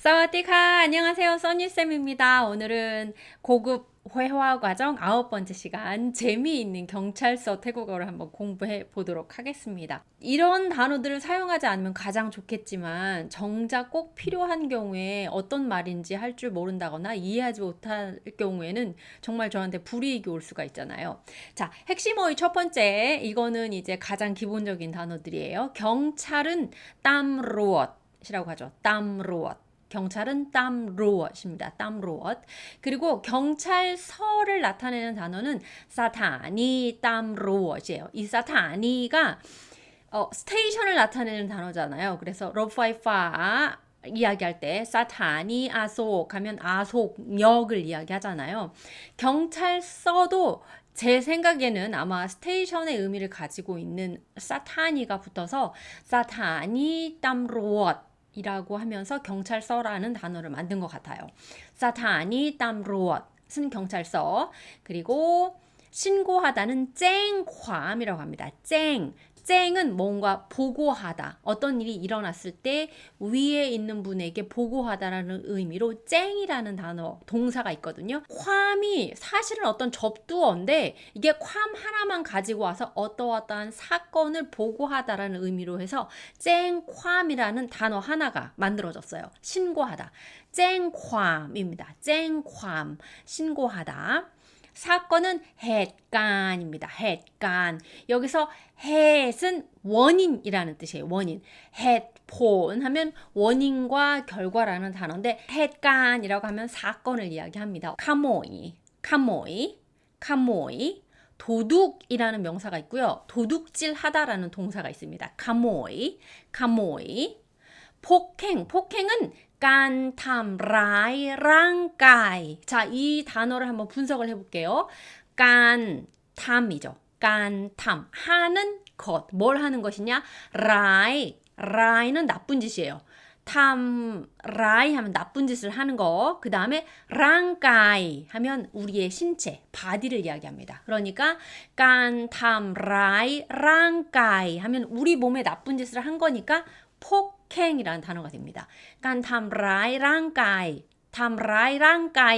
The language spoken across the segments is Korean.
사와디카 안녕하세요. 써니쌤입니다. 오늘은 고급 회화 과정 9번째 시간 재미있는 경찰서 태국어를 한번 공부해 보도록 하겠습니다. 이런 단어들을 사용하지 않으면 가장 좋겠지만 정작 꼭 필요한 경우에 어떤 말인지 할 줄 모른다거나 이해하지 못할 경우에는 정말 저한테 불이익이 올 수가 있잖아요. 자, 핵심어의 첫 번째 이거는 이제 가장 기본적인 단어들이에요. 경찰은 땀로엇이라고 하죠. 땀로엇. 경찰은 땀로엇입니다. 땀로엇. 그리고 경찰서를 나타내는 단어는 사타니 땀로엇이에요. 이 사타니가 스테이션을 나타내는 단어잖아요. 그래서 로파이파 이야기할 때 사타니 아속 하면 아속역을 이야기하잖아요. 경찰서도 제 생각에는 아마 스테이션의 의미를 가지고 있는 사타니가 붙어서 사타니 땀로엇 이라고 하면서 경찰서라는 단어를 만든 것 같아요. 사타니 땀로엇은 경찰서. 그리고 신고하다는 쨍ความ이라고 합니다. 쨍은 뭔가 보고하다. 어떤 일이 일어났을 때 위에 있는 분에게 보고하다라는 의미로 쨍이라는 단어, 동사가 있거든요. 괌이 사실은 어떤 접두어인데 이게 괌 하나만 가지고 와서 어떠어떠한 사건을 보고하다라는 의미로 해서 쨍괌이라는 단어 하나가 만들어졌어요. 신고하다. 쨍괌입니다. 쨍괌. 신고하다. 사건은 head간입니다. head간. 여기서 head은 원인이라는 뜻이에요. 원인. head폰 하면 원인과 결과라는 단어인데 head간이라고 하면 사건을 이야기합니다. 카모이. 도둑이라는 명사가 있고요. 도둑질 하다라는 동사가 있습니다. 카모이. 폭행은 깐탐라이 랑까이. 자, 이 단어를 한번 분석을 해볼게요. 깐탐이죠. 깐탐. 하는 것. 뭘 하는 것이냐? 라이는 나쁜 짓이에요. 라이 하면 나쁜 짓을 하는 거. 그 다음에 랑까이 하면 우리의 신체, 바디를 이야기합니다. 그러니까 깐탐라이 랑까이 하면 우리 몸에 나쁜 짓을 한 거니까 폭행이라는 단어가 됩니다. 깐탐라이 랑까이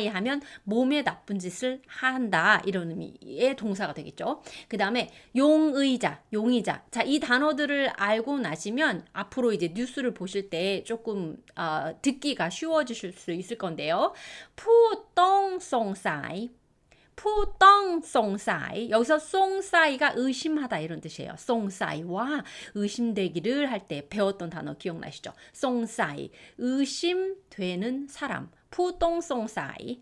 하면 몸에 나쁜 짓을 한다 이런 의미의 동사가 되겠죠. 그 다음에 용의자. 자, 이 단어들을 알고 나시면 앞으로 이제 뉴스를 보실 때 조금 듣기가 쉬워지실 수 있을 건데요. 푸똥송사이. 여기서 송사이가 의심하다 이런 뜻이에요. 송사이와 의심되기를 할 때 배웠던 단어 기억나시죠? 송사이, 의심되는 사람. 푸똥송사이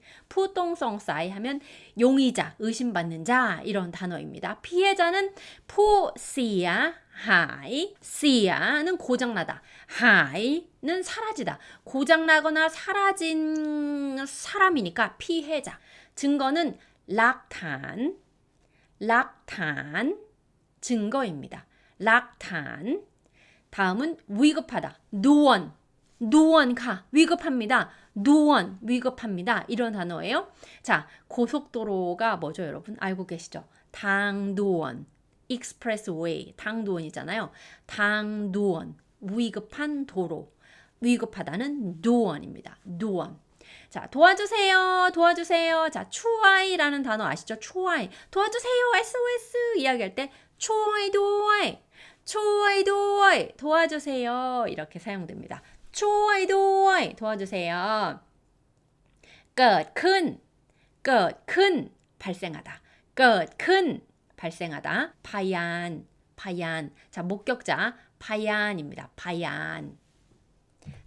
하면 용의자, 의심받는 자 이런 단어입니다. 피해자는 시야는 고장나다. 하이는 사라지다. 고장나거나 사라진 사람이니까 피해자. 증거는 락탄 증거입니다. 락탄. 다음은 위급하다. 누원가 위급합니다. 위급합니다. 이런 단어예요. 자, 고속도로가 뭐죠, 여러분? 알고 계시죠? 당도원, 익스프레스웨이, 당도원이잖아요. 당도원, 위급한 도로. 위급하다는 누원입니다. 누원. 자, 도와주세요. 자, 추아이라는 단어 아시죠? 추아이. 도와주세요. SOS 이야기할 때 추아이 도와주세요. 이렇게 사용됩니다. 추아이 도와주세요. 큰 발생하다. 큰 발생하다. 파얀. 자, 목격자 파얀입니다. 파얀.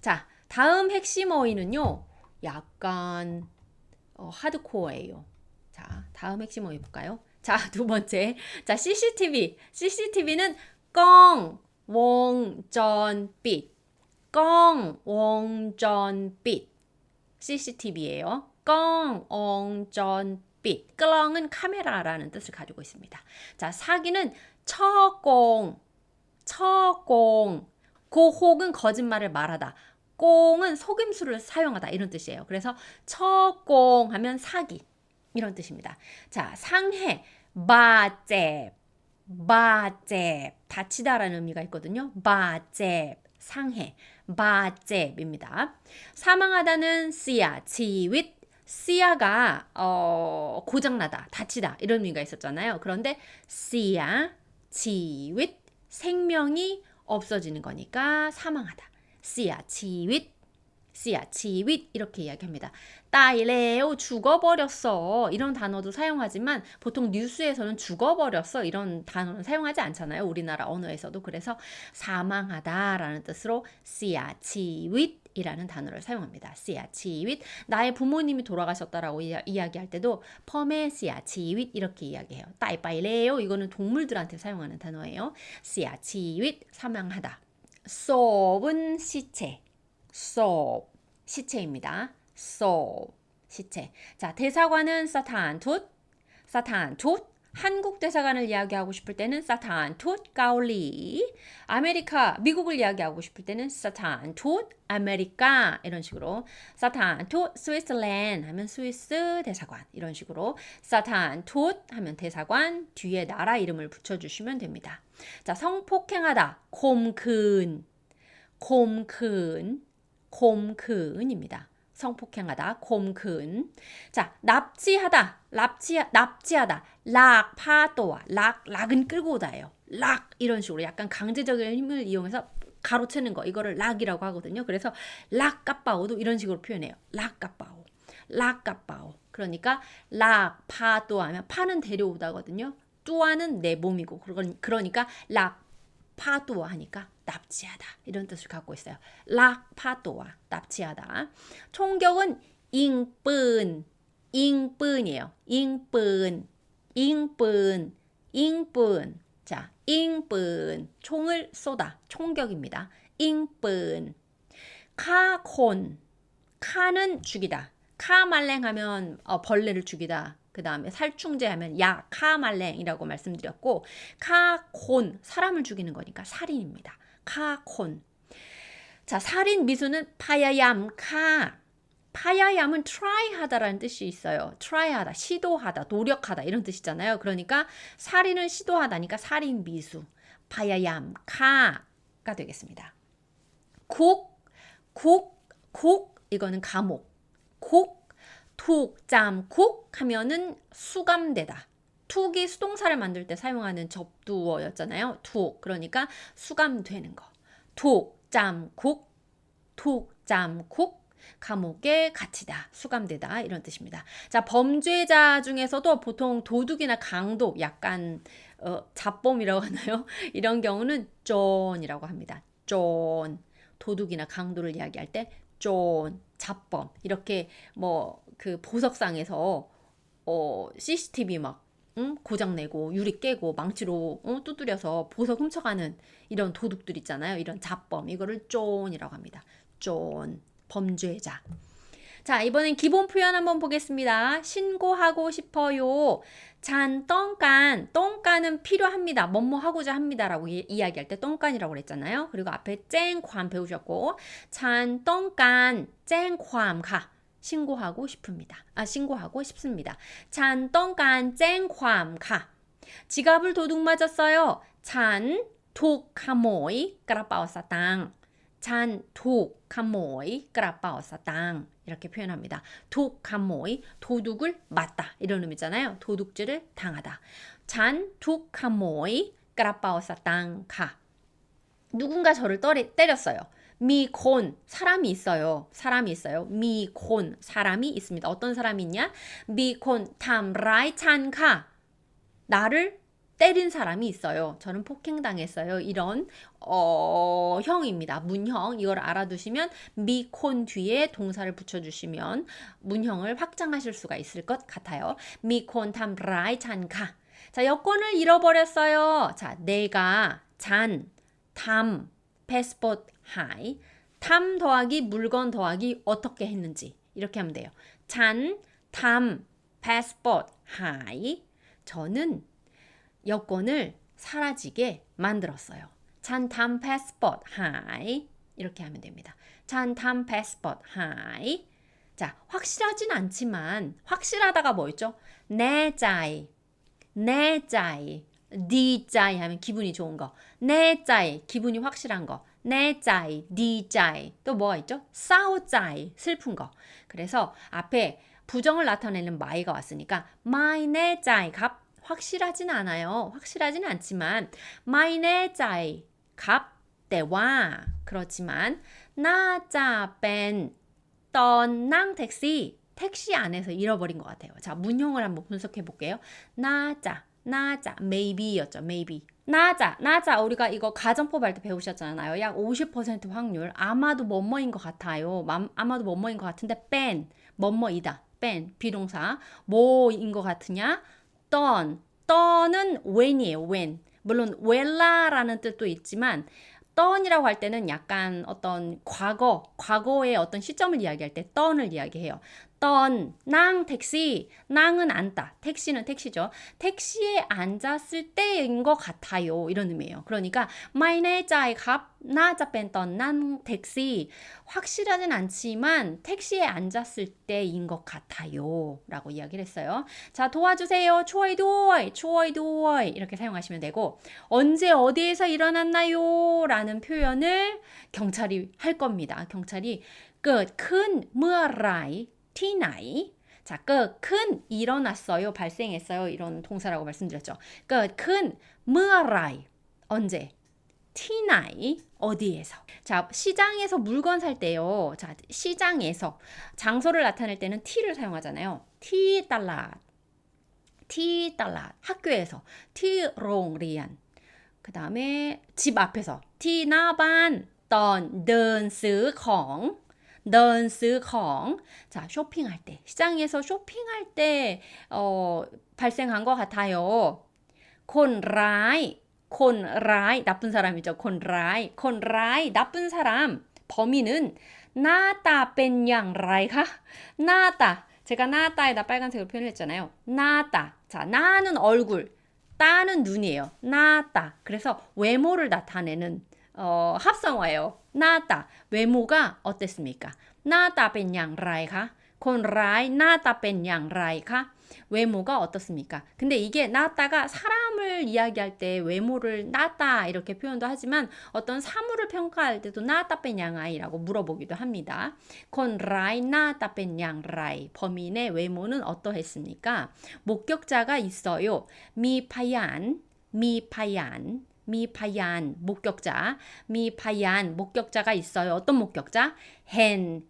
자, 다음 핵심 어휘는요. 약간 하드코어예요. 자, 다음 핵심 어휘 볼까요? 자, 두 번째. 자, CCTV는 껑, 웡, 전, 빛. 껑, 웡, 전, 빛. CCTV예요. 껑, 웡, 전, 빛. 껑은 카메라라는 뜻을 가지고 있습니다. 자, 사기는 처공. 고혹은 거짓말을 말하다. 꽁은 속임수를 사용하다 이런 뜻이에요. 그래서 처꽁 하면 사기 이런 뜻입니다. 자, 상해 바잽 다치다라는 의미가 있거든요. 바잽 상해 바잽입니다. 사망하다는 씨야, 지윗. 씨야가 고장나다, 다치다 이런 의미가 있었잖아요. 그런데 씨야, 지윗, 생명이 없어지는 거니까 사망하다. 씨야, 지윗. 씨야, 지윗 이렇게 이야기합니다. 따이레오 죽어버렸어 이런 단어도 사용하지만 보통 뉴스에서는 죽어버렸어 이런 단어는 사용하지 않잖아요. 우리나라 언어에서도. 그래서 사망하다라는 뜻으로 씨야, 지윗 이라는 단어를 사용합니다. 씨야, 지윗. 나의 부모님이 돌아가셨다라고 이야기할 때도 펌에 씨야, 지윗 이렇게 이야기해요. 따이빠이레오 이거는 동물들한테 사용하는 단어예요. 씨야, 지윗 사망하다. 쏘은 시체. 소 시체입니다. 소 시체. 자, 대사관은 사탄투. 사탄투. 한국 대사관을 이야기하고 싶을 때는 사탄투 가올리. 아메리카 미국을 이야기하고 싶을 때는 사탄투 아메리카 이런 식으로. 사탄투 스위스랜드 하면 스위스 대사관 이런 식으로. 사탄투 하면 대사관 뒤에 나라 이름을 붙여주시면 됩니다. 자, 성폭행하다 콤큰. 콤큰. 콤큰입니다. 성폭행하다, 콤큰. 자, 납치하다, 납치하다. 락, 파도와, 락은 끌고 오다예요. 락, 이런 식으로 약간 강제적인 힘을 이용해서 가로채는 거, 이거를 락이라고 하거든요. 그래서 락 까빠오도 이런 식으로 표현해요. 락 까빠오, 락 까빠오. 그러니까 락, 파도 하면 파는 데려오다거든요. 뚜아는 내 몸이고, 그러니까 락, 파도와 하니까 납치하다 이런 뜻을 갖고 있어요. 락 파도와 납치하다. 총격은 잉ปืน 잉ปืน이에요. 잉ปืน 잉ปืน 잉ปืน. 자, 잉ปืน 총을 쏘다. 총격입니다. 잉ปืน. 카콘. 카는 죽이다. 카말랭하면 벌레를 죽이다. 그 다음에 살충제 하면 야, 카말랭이라고 말씀드렸고, 카콘, 사람을 죽이는 거니까 살인입니다. 카콘. 자, 살인 미수는 파야얌, 카. 파야얌은 try 하다라는 뜻이 있어요. try 하다, 시도하다, 노력하다 이런 뜻이잖아요. 그러니까 살인을 시도하다니까 살인 미수. 파야얌, 카가 되겠습니다. 국, 이거는 감옥. 툭, 짬국 하면은 수감되다. 툭이 수동사를 만들 때 사용하는 접두어였잖아요. 툭. 그러니까 수감되는 거. 툭, 짬국. 감옥에 갇히다, 수감되다 이런 뜻입니다. 자, 범죄자 중에서도 보통 도둑이나 강도, 약간 잡범이라고 하나요? 이런 경우는 쫀이라고 합니다. 쫀. 도둑이나 강도를 이야기할 때 쫀, 잡범 이렇게 뭐 그 보석상에서 CCTV 막 고장내고 유리 깨고 망치로 두드려서 보석 훔쳐가는 이런 도둑들 있잖아요. 이런 잡범 이거를 쫀이라고 합니다. 쫀, 범죄자. 자, 이번엔 기본 표현 한번 보겠습니다. 신고하고 싶어요. 잔 똥간, 똥간은 필요합니다. 뭐뭐 하고자 합니다라고 이야기할 때 똥간이라고 그랬잖아요. 그리고 앞에 쨍ความ배우셨고, 잔 똥간, 쨍ความ가. 신고하고 싶습니다. 신고하고 싶습니다. 잔 똥간 쨍ความ가. 지갑을 도둑 맞았어요. 잔ถูก ขโมย กระเป๋าสตางค์ 잔ถูก ขโมย กระเป๋าสตางค์ 이렇게 표현합니다.ถูก ขโมย 도둑을 맞다 이런 의미잖아요. 도둑질을 당하다. 잔ถูก ขโมย กระเป๋าสตางค์ 가. 누군가 저를 때렸어요. 미콘, 사람이 있어요. 미콘, 사람이 있습니다. 어떤 사람이 있냐? 미콘 탐라이 찬카. 나를 때린 사람이 있어요. 저는 폭행당했어요. 이런 형입니다. 문형. 이걸 알아두시면 미콘 뒤에 동사를 붙여주시면 문형을 확장하실 수가 있을 것 같아요. 미콘 탐라이 찬카. 자, 여권을 잃어버렸어요. 자, 내가 탐, 패스포트 하이. 탐 더하기 물건 더하기 어떻게 했는지 이렇게 하면 돼요. 탐, 패스포트 하이. 저는 여권을 사라지게 만들었어요. 탐 패스포트 하이. 이렇게 하면 됩니다. 탐 패스포트 하이. 자, 확실하진 않지만 확실하다가 뭐였죠? 내짜이. 디짜이 하면 기분이 좋은 거. 내짜이 기분이 확실한 거. 내 짜이, 네 짜이. 또 뭐가 있죠? 싸우 짜이, 슬픈 거. 그래서 앞에 부정을 나타내는 마이가 왔으니까 마이 내 짜이 값 확실하진 않아요. 확실하진 않지만 마이 내 짜이 값 때와 그렇지만 나짜 뺀 떤낭 택시 안에서 잃어버린 것 같아요. 자, 문형을 한번 분석해 볼게요. 나자, maybe였죠. maybe. 나자. 우리가 이거 가정법 할 때 배우셨잖아요. 약 50% 확률. 아마도 뭐뭐인 것 같아요. 아마도 뭐뭐인 것 같은데 뺀, 뭐뭐이다. 뺀, 비동사. 뭐인 것 같으냐? 떤은 when이에요. when. 물론 when라라는 뜻도 있지만 떤이라고 할 때는 약간 어떤 과거의 어떤 시점을 이야기할 때 떤을 이야기해요. 낭 택시, 낭은 앉다, 택시는 택시죠. 택시에 앉았을 때인 것 같아요. 이런 의미예요. 그러니까 마이네 짜이 갑 나자 뺀던 난 택시 확실하진 않지만 택시에 앉았을 때인 것 같아요. 라고 이야기를 했어요. 자, 도와주세요. 추워이 이렇게 사용하시면 되고 언제 어디에서 일어났나요? 라는 표현을 경찰이 할 겁니다. 경찰이 큰 뭐라이 티나이 자, 큰 일어났어요, 발생했어요 이런 동사라고 말씀드렸죠. 큰 뭐라이 언제 티나이 어디에서 자 시장에서 물건 살 때요. 자 시장에서 장소를 나타낼 때는 티를 사용하잖아요. 티달라 학교에서 티롱리안 그 다음에 집 앞에서 티나반 던 던스 ของ자, 쇼핑할 때, 시장에서 쇼핑할 때, 발생한 것 같아요. 콘라이, 나쁜 사람이죠. 콘라이, 나쁜 사람, 범인은 나따 뺀양라이가, 나따, 제가 나따에다 빨간색으로 표현했잖아요. 나따, 자, 나는 얼굴, 따는 눈이에요. 나따, 그래서 외모를 나타내는 합성어예요. 나따 외모가 어땠습니까? 나따เป็นอย่างไรคะ? คนร้าย 나따เป็นอย่างไรคะ? 외모가 어떻습니까? 근데 이게 나따가 사람을 이야기할 때 외모를 나따 이렇게 표현도 하지만 어떤 사물을 평가할 때도 나따เป็นอย่างไร라고 물어보기도 합니다. คนร้าย 나따เป็นอย่างไร 범인의 외모는 어떠했습니까? 목격자가 있어요. 미 파얀 목격자 목격자가 있어요. 어떤 목격자? 헨은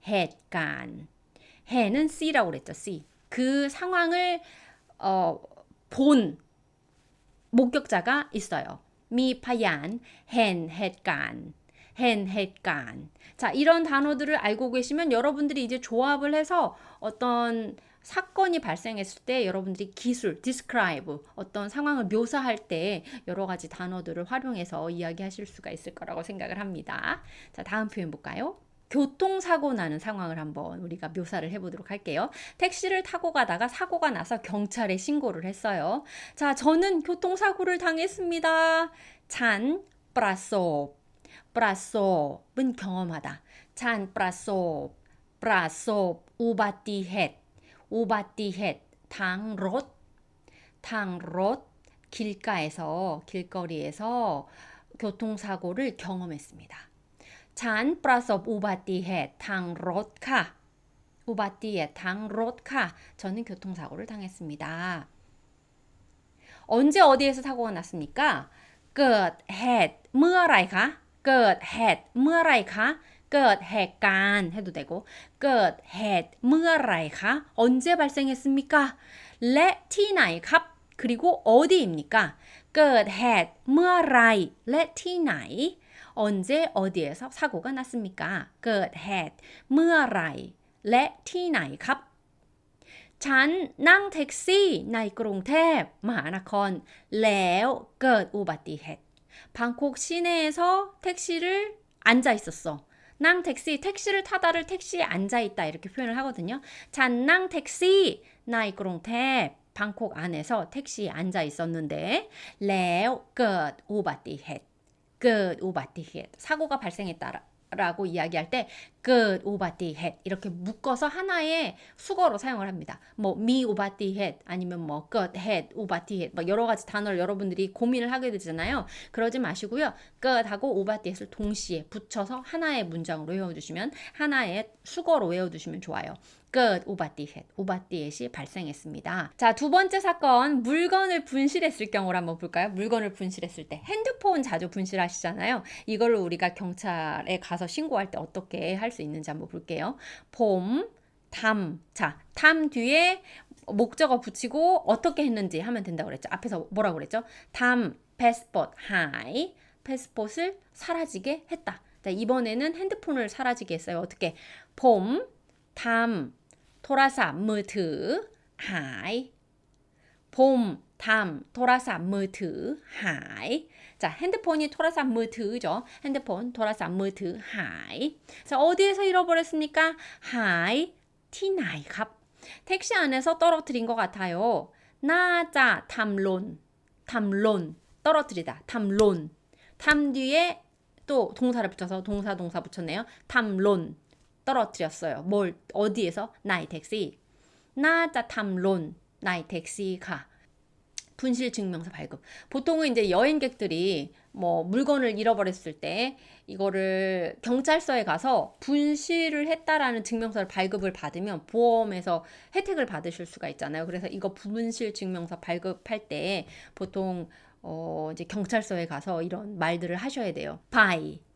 C라고 그랬죠. C. 그 상황을 본 목격자가 있어요. 미파얀 헨 헤간 자, 이런 단어들을 알고 계시면 여러분들이 이제 조합을 해서 어떤 사건이 발생했을 때 여러분들이 기술, describe, 어떤 상황을 묘사할 때 여러 가지 단어들을 활용해서 이야기하실 수가 있을 거라고 생각을 합니다. 자, 다음 표현 볼까요? 교통사고 나는 상황을 한번 우리가 묘사를 해보도록 할게요. 택시를 타고 가다가 사고가 나서 경찰에 신고를 했어요. 자, 저는 교통사고를 당했습니다. 찬 프라소은 경험하다. 찬 프라소 우바티헷 당롯 길거리에서 교통사고를 경험했습니다. 찬 프라섭 우바티헷 당롯카 저는 교통사고를 당했습니다. 언제 어디에서 사고가 났습니까? เกิดเหตุเมื่อไหร่คะเกิดเหตุเมื่อไหร่คะเกิดเหตุการณ์ 해도 되고 เกิดเหตุเมื่อไหร่คะ 언제 발생했습니까? และที่ไหนครับ 그리고 어디입니까? เกิดเหตุเมื่อไหร่และที่ไหน 언제 어디에서 사고가 났습니까? เกิดเหตุเมื่อไหร่และที่ไหนครับ ฉันนั่งแท็กซี่ในกรุงเทพมหานครแล้วเกิดอุบัติเหตุ 방콕 시내에서 택시를 앉아 있었어. 낭 택시를 타다를 택시에 앉아 있다 이렇게 표현을 하거든요. 잔낭 택시 나이 그롱탭 방콕 안에서 택시에 앉아 있었는데 แล้วเกิดอุบัติเหตุ 사고가 발생했다라고 이야기할 때 끝 우바티헷 이렇게 묶어서 하나의 수거로 사용을 합니다. 뭐 미 우바티헷 아니면 뭐 끝헷 우바티헷 막 여러 가지 단어를 여러분들이 고민을 하게 되잖아요. 그러지 마시고요. 끝하고 우바티헷을 동시에 붙여서 하나의 문장으로 외워두시면 하나의 수거로 외워두시면 좋아요. 끝 우바티헷 우바티헷이 발생했습니다. 자, 두 번째 사건 물건을 분실했을 경우를 한번 볼까요? 물건을 분실했을 때 핸드폰 자주 분실하시잖아요. 이걸로 우리가 경찰에 가서 신고할 때 어떻게 할 수 있는지 한번 볼게요. 봄, 담. 자, 담 뒤에 목적어 붙이고 어떻게 했는지 하면 된다고 그랬죠. 앞에서 뭐라고 그랬죠? 담, 패스포트, 하이. 패스포트를 사라지게 했다. 자, 이번에는 핸드폰을 사라지게 했어요. 어떻게? 봄, 담, โทรศัพท์มือถือหาย봄, 담, โทรศัพท์มือถือหาย 자, 핸드폰이 โทรศัพท์ มือถือ죠. 핸드폰, โทรศัพท์ มือถือ หาย. 자, 어디에서 잃어버렸습니까? หาย ที่ไหนครับ? 택시 안에서 떨어뜨린 것 같아요. น่าจะ ทำหล่น ทำหล่น 떨어뜨리다. ทำหล่น 탐 뒤에 또 동사를 붙여서 동사 붙였네요. ทำหล่น 떨어뜨렸어요. 뭘 어디에서? 나의 택시. น่าจะ ทำหล่น 나의 택시가. 분실 증명서 발급. 보통은 이제 여행객들이 뭐 물건을 잃어버렸을 때 이거를 경찰서에 가서 분실을 했다라는 증명서를 발급을 받으면 보험에서 혜택을 받으실 수가 있잖아요. 그래서 이거 분실 증명서 발급할 때 보통 이제 경찰서에 가서 이런 말들을 하셔야 돼요.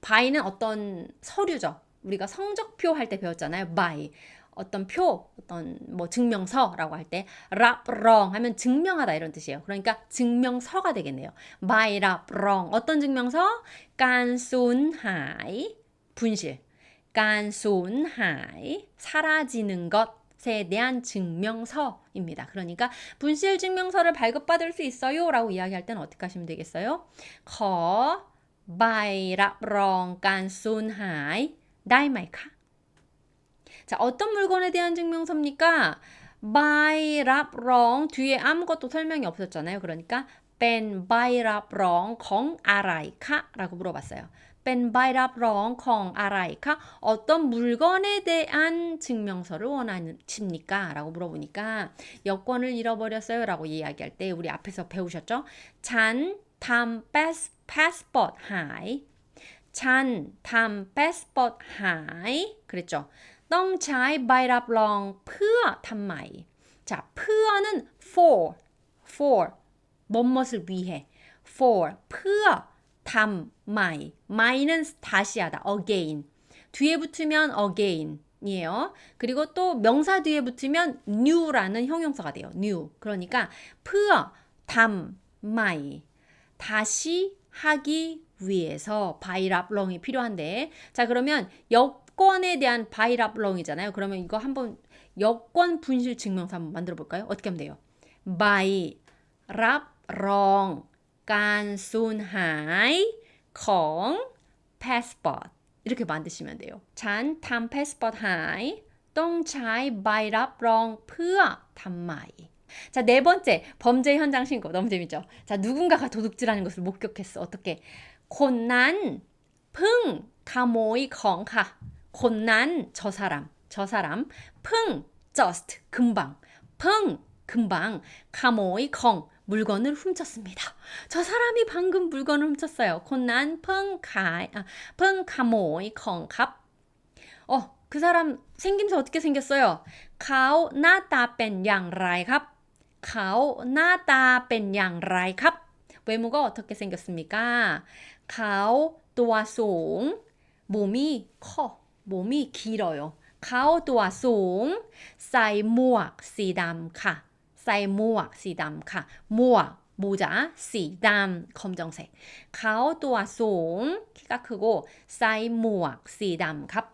바이는 어떤 서류죠. 우리가 성적표 할 때 배웠잖아요. 바이. 어떤 표, 어떤 뭐 증명서라고 할 때 랍롱 하면 증명하다 이런 뜻이에요. 그러니까 증명서가 되겠네요. 바이 랍롱. 어떤 증명서? 깐순하이 분실. 깐순하이 사라지는 것에 대한 증명서입니다. 그러니까 분실 증명서를 발급받을 수 있어요 라고 이야기할 때는 어떻게 하시면 되겠어요? 거 바이 랍롱 깐순하이 다이마이카. 자, 어떤 물건에 대한 증명서입니까? byรับรอง 뒤에 아무것도 설명이 없었잖아요. 그러니까 เป็นใบรับรองของอะไรคะ? 라고 물어봤어요. เป็นใบรับรองของอะไรคะ? 어떤 물건에 대한 증명서를 원하십니까? 라고 물어보니까 여권을 잃어버렸어요 라고 이야기할 때 우리 앞에서 배우셨죠? ฉัน ทำ passport หาย ฉัน ทำ passport หาย 그랬죠? ต้องใช้ใบรับรองเพื่อทำไม 자, เพื่อ는 for 무엇을 위해 for เพื่อ ทำไม 마이는 다시 하다 again 뒤에 붙으면 again이에요. 그리고 또 명사 뒤에 붙으면 new라는 형용사가 돼요. new 그러니까 เพื่อ ทำไม 다시 하기 위해서 바이รับรอง이 필요한데 자 그러면 여권에 대한 바이รับรอง이잖아요. 그러면 이거 한번 여권 분실 증명서 한번 만들어 볼까요? 어떻게 하면 돼요? 바이 รับรองการสูญหายของpassport 이렇게 만드시면 돼요. ฉัน ทำ passport หาย ต้องใช้ใบรับรองเพื่อทำไม 자, 네 번째 범죄 현장 신고 너무 재밌죠? 자, 누군가가 도둑질하는 것을 목격했어. 어떻게? คนนั้น พึ่ง ขโมย ของค่ะ. คนนั้น 저 사람 พึ่ง just 금방 พึ่ง 금방 ขโมย ของ 물건을 훔쳤습니다. 저 사람이 방금 물건을 훔쳤어요. คนนั้น พึ่ง ขโมย ของครับ. 그 사람 생김새 어떻게 생겼어요? เขาหน้าตาเป็นอย่างไรครับ? เขาหน้าตาเป็นอย่างไรครับ? 외모가 어떻게 생겼습니까? เขาตัวสูง 몸이 커, 몸이 길어요. เขาตัวสูง ใส่หมวกสีดำค่ะ ใส่หมวกสีดำค่ะ หมวก 모자, สีดำ 검정색. เขาตัวสูง 키가 크고 ใส่หมวกสีดำครับ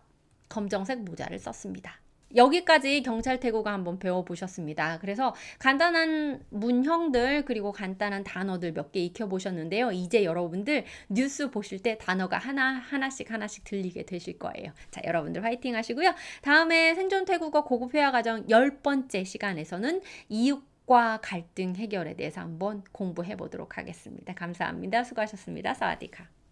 검정색 모자를 썼습니다. 여기까지 경찰 태고가 한번 배워보셨습니다. 그래서 간단한 문형들 그리고 간단한 단어들 몇 개 익혀보셨는데요. 이제 여러분들 뉴스 보실 때 단어가 하나씩 들리게 되실 거예요. 자, 여러분들 화이팅 하시고요. 다음에 생존 태국어 고급 회화 과정 10번째 시간에서는 이웃과 갈등 해결에 대해서 한번 공부해 보도록 하겠습니다. 감사합니다. 수고하셨습니다. 사와디카.